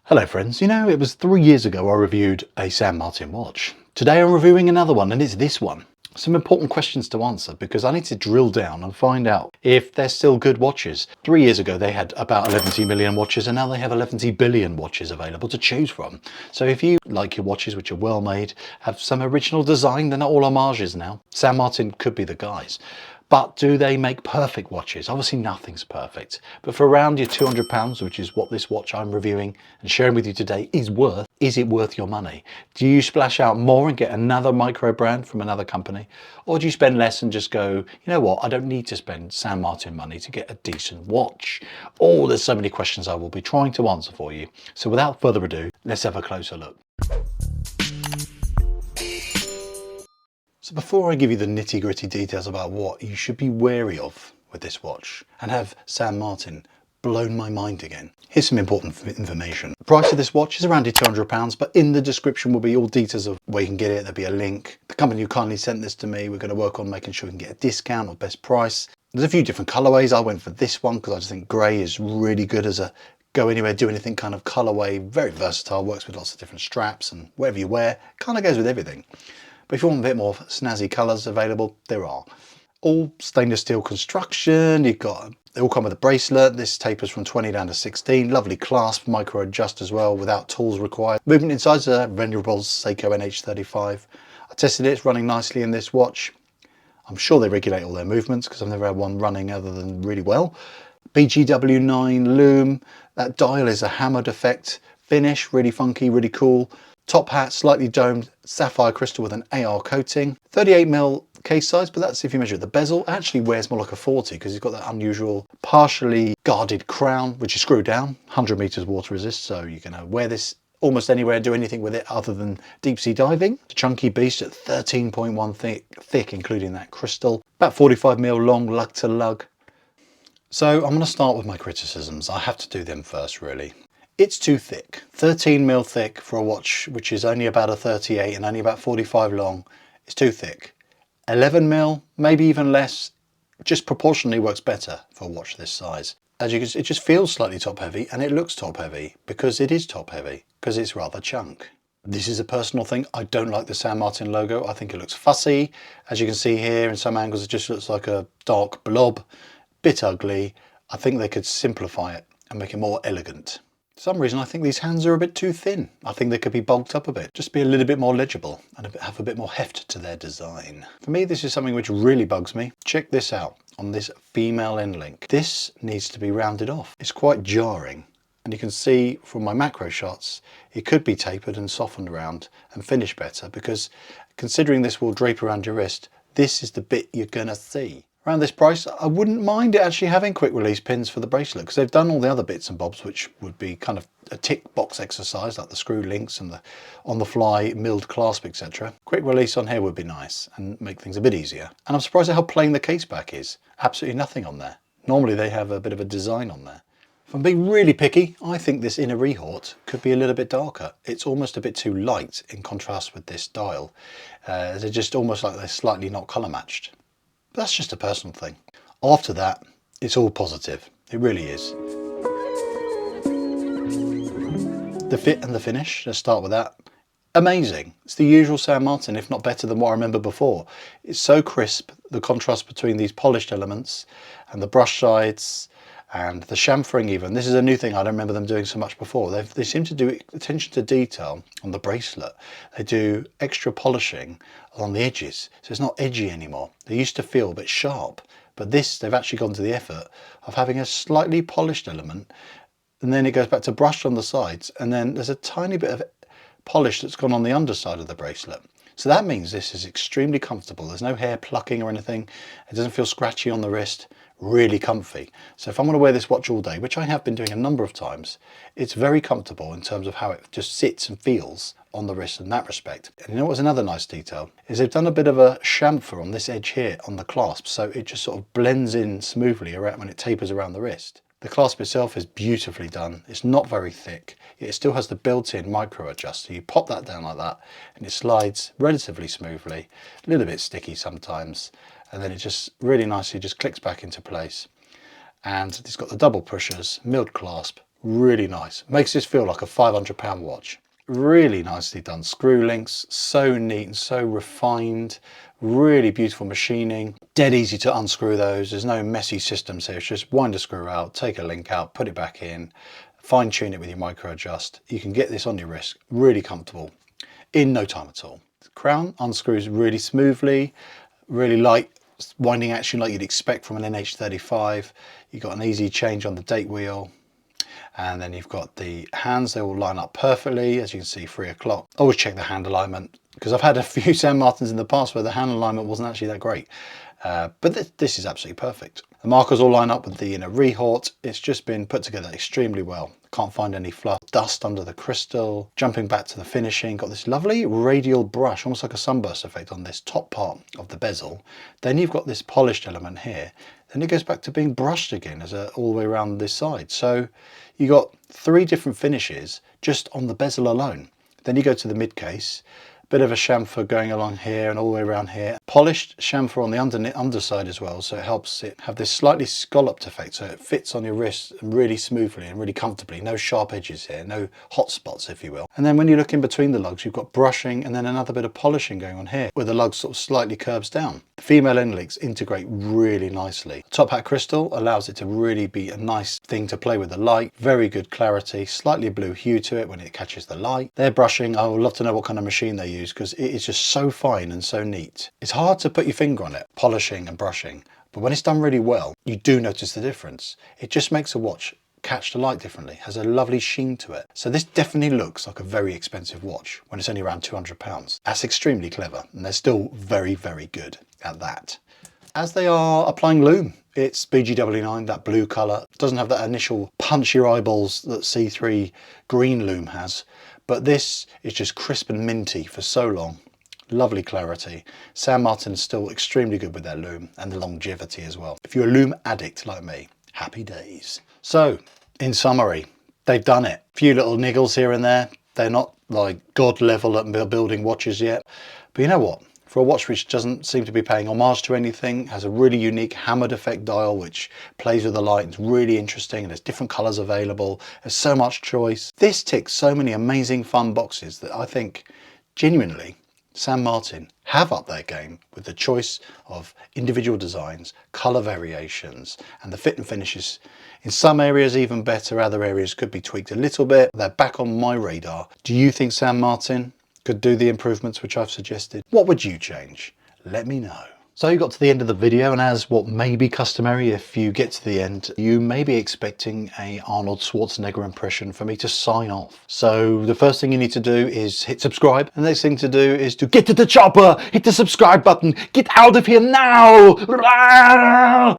Hello friends, it was 3 years ago I reviewed a San Martin watch. Today I'm reviewing another one, and it's this one. Some important questions to answer because I need to drill down and find out if they're still good watches. 3 years ago they had about 11 million watches, and now they have 11 billion watches available to choose from. So if you like your watches which are well made, have some original design, they're not all homages now. San Martin could be the guys. But do they make perfect watches? Obviously nothing's perfect, but for around your £200, which is what this watch I'm reviewing and sharing with you today is it worth your money? Do you splash out more and get another micro brand from another company? Or do you spend less and just go, you know what, I don't need to spend San Martin money to get a decent watch? Oh, there's so many questions I will be trying to answer for you. So without further ado, let's have a closer look. So before I give you the nitty-gritty details about what you should be wary of with this watch and have San Martin blown my mind again, here's some important information. The price of this watch is around your £200, but in the description will be all details of where you can get it. There'll be a link. The company who kindly sent this to me, we're going to work on making sure we can get a discount or best price. There's a few different colorways. I went for this one because I just think grey is really good as a go anywhere, do anything kind of colorway. Very versatile, works with lots of different straps, and whatever you wear, kind of goes with everything. But if you want a bit more snazzy colours available, there are. All stainless steel construction. They all come with a bracelet. This tapers from 20 down to 16. Lovely clasp, micro adjust as well, without tools required. Movement inside is a venerable Seiko NH35. I tested it, it's running nicely in this watch. I'm sure they regulate all their movements because I've never had one running other than really well. BGW9 lume. That dial is a hammered effect finish, really funky, really cool. Top hat, slightly domed sapphire crystal with an AR coating. 38mm case size, but that's if you measure the bezel. It actually wears more like a 40 because it's got that unusual partially guarded crown, which is screwed down. 100 meters water resist, so you can wear this almost anywhere, do anything with it other than deep sea diving. The chunky beast at 13.1 thick, including that crystal. About 45mm long, lug to lug. So I'm going to start with my criticisms. I have to do them first, really. It's too thick. 13mm thick for a watch which is only about a 38 and only about 45 long. It's too thick. 11mm, maybe even less, just proportionally works better for a watch this size. As you can see, it just feels slightly top heavy, and it looks top heavy because it is top heavy, because it's rather chunk. This is a personal thing. I don't like the San Martin logo. I think it looks fussy. As you can see here, in some angles it just looks like a dark blob. Bit ugly. I think they could simplify it and make it more elegant. For some reason I think these hands are a bit too thin. I think they could be bulked up a bit, just be a little bit more legible and have a bit more heft to their design. For me, this is something which really bugs me. Check this out on this female end link. This needs to be rounded off. It's quite jarring, and you can see from my macro shots it could be tapered and softened around and finished better, because considering this will drape around your wrist, this is the bit you're gonna see. Around this price, I wouldn't mind it actually having quick release pins for the bracelet, because they've done all the other bits and bobs which would be kind of a tick box exercise, like the screw links and the on the fly milled clasp, etc. Quick release on here would be nice and make things a bit easier. And I'm surprised at how plain the case back is. Absolutely nothing on there. Normally they have a bit of a design on there. If I'm being really picky, I think this inner rehort could be a little bit darker. It's almost a bit too light in contrast with this dial. They're just almost like they're slightly not colour matched. That's just a personal thing. After that, it's all positive. It really is. The fit and the finish, let's start with that. Amazing. It's the usual San Martin, if not better than what I remember before. It's so crisp, the contrast between these polished elements and the brush sides and the chamfering even. This is a new thing. I don't remember them doing so much before. They seem to do attention to detail on the bracelet. They do extra polishing along the edges, so it's not edgy anymore. They used to feel a bit sharp, but this, they've actually gone to the effort of having a slightly polished element, and then it goes back to brushed on the sides, and then there's a tiny bit of polish that's gone on the underside of the bracelet. So that means this is extremely comfortable. There's no hair plucking or anything. It doesn't feel scratchy on the wrist. Really comfy. So if I'm going to wear this watch all day, which I have been doing a number of times, it's very comfortable in terms of how it just sits and feels on the wrist in that respect. And you know what's another nice detail is they've done a bit of a chamfer on this edge here on the clasp, so it just sort of blends in smoothly around when it tapers around the wrist. The clasp itself is beautifully done. It's not very thick. It still has the built-in micro adjust. So you pop that down like that and it slides relatively smoothly, a little bit sticky sometimes, and then it just really nicely just clicks back into place. And it's got the double pushers, milled clasp, Really nice. Makes this feel like a £500 watch. Really nicely done. Screw links, so neat and so refined. Really beautiful machining. Dead easy to unscrew those. There's no messy systems here. It's just wind a screw out, take a link out, put it back in, fine tune it with your micro adjust. You can get this on your wrist, really comfortable, in no time at all. The crown unscrews really smoothly, really light winding action like you'd expect from an NH35. You've got an easy change on the date wheel. And then you've got the hands, they all line up perfectly. As you can see, 3 o'clock. Always check the hand alignment, because I've had a few San Martins in the past where the hand alignment wasn't actually that great. But this is absolutely perfect. The markers all line up with the inner rehort. It's just been put together extremely well. Can't find any fluff, dust under the crystal. Jumping back to the finishing, got this lovely radial brush, almost like a sunburst effect on this top part of the bezel. Then you've got this polished element here. Then it goes back to being brushed again as all the way around this side. So you got 3 different finishes just on the bezel alone. Then you go to the mid case, bit of a chamfer going along here and all the way around here. Polished chamfer on the underside as well, so it helps it have this slightly scalloped effect, so it fits on your wrist really smoothly and really comfortably. No sharp edges here, no hot spots, if you will. And then when you look in between the lugs, you've got brushing and then another bit of polishing going on here, where the lug sort of slightly curves down. The female end links integrate really nicely. Top hat crystal allows it to really be a nice thing to play with the light. Very good clarity, slightly blue hue to it when it catches the light. Their brushing, I would love to know what kind of machine they use, because it is just so fine and so neat. It's hard to put your finger on it, polishing and brushing, but when it's done really well, you do notice the difference. It just makes a watch catch the light differently, has a lovely sheen to it. So this definitely looks like a very expensive watch when it's only around £200. That's extremely clever, and they're still very, very good at that. As they are applying lume, it's BGW9, that blue colour. It doesn't have that initial punch your eyeballs that C3 green lume has, but this is just crisp and minty for so long. Lovely clarity. San Martin's still extremely good with their lume and the longevity as well. If you're a lume addict like me, happy days. So, in summary, they've done it. A few little niggles here and there. They're not like god level at building watches yet. But you know what? For a watch which doesn't seem to be paying homage to anything, has a really unique hammered effect dial which plays with the light. It's really interesting, and there's different colours available. There's so much choice. This ticks so many amazing fun boxes that I think genuinely San Martin have upped their game with the choice of individual designs, colour variations, and the fit and finishes. In some areas even better, other areas could be tweaked a little bit. They're back on my radar. Do you think San Martin could do the improvements which I've suggested? What would you change? Let me know. So you got to the end of the video, and as what may be customary, if you get to the end, you may be expecting a Arnold Schwarzenegger impression for me to sign off. So the first thing you need to do is hit subscribe. The next thing to do is to get to the chopper, hit the subscribe button, get out of here now!